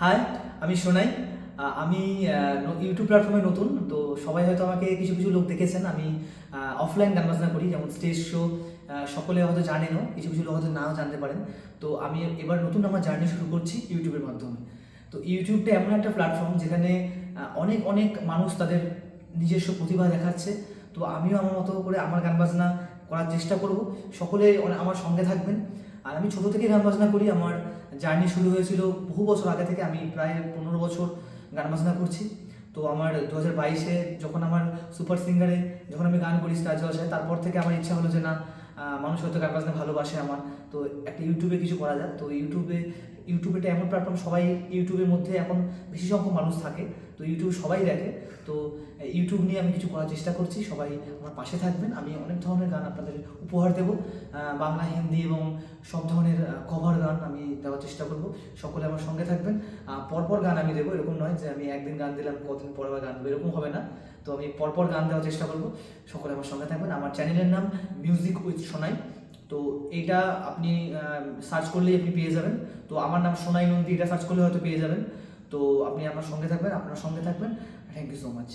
High, আমি সোনাই। আমি YouTube প্ল্যাটফর্মে নতুন, তো সবাই হয়তো আমাকে কিছু কিছু লোক দেখেছেন। আমি অফলাইন গান বাজনা করি, যেমন স্টেজ শো। সকলে হয়তো জানেনও, কিছু কিছু লোক হয়তো নাও জানতে পারেন। তো আমি এবার নতুন আমার জার্নি শুরু করছি ইউটিউবের মাধ্যমে। তো ইউটিউবটা এমন একটা প্ল্যাটফর্ম যেখানে অনেক অনেক মানুষ তাদের নিজস্ব প্রতিভা দেখাচ্ছে। তো আমিও আমার মতো করে আমার গান বাজনা করার চেষ্টা করব। সকলে আমার সঙ্গে থাকবেন। আর আমি ছোটো থেকে গান বাজনা করি। আমার জার্নি শুরু হয়েছিল বহু বছর আগে থেকে। আমি প্রায় 15 বছর গান বাজনা করছি। তো আমার 2022-এ যখন আমার সুপার সিঙ্গারে যখন আমি গান করি স্টার জলসায়, তারপর থেকে আমার ইচ্ছা হলো যে না, মানুষ হয়তো গান বাজনা ভালোবাসে আমার, তো একটা ইউটিউবে কিছু করা যাক। তো ইউটিউবে এমন প্ল্যাটফর্ম, সবাই ইউটিউবের মধ্যে এখন বেশি সংখ্যক মানুষ থাকে, তো ইউটিউব সবাই দেখে। তো ইউটিউব নিয়ে আমি কিছু করার চেষ্টা করছি। সবাই আমার পাশে থাকবেন। আমি অনেক ধরনের গান আপনাদের উপহার দেবো, বাংলা, হিন্দি এবং সব ধরনের কভার গান আমি দেওয়ার চেষ্টা করব। সকলে আমার সঙ্গে থাকবেন। পরপর গান আমি দেবো, এরকম নয় যে আমি একদিন গান দিলাম কতদিন পর আবার গান দেবো, এরকম হবে না। তো আমি পরপর গান দেওয়ার চেষ্টা করব। সকলে আমার সঙ্গে থাকবেন। আমার চ্যানেলের নাম মিউজিক উইথ সোনাই। তো এইটা আপনি সার্চ করলেই আপনি পেয়ে যাবেন। তো আমার নাম সোনাই নন্দী, এটা সার্চ করলে হয়তো পেয়ে যাবেন। তো আপনি আমার সঙ্গে থাকবেন, আপনার সঙ্গে থাকবেন। Thank you so much.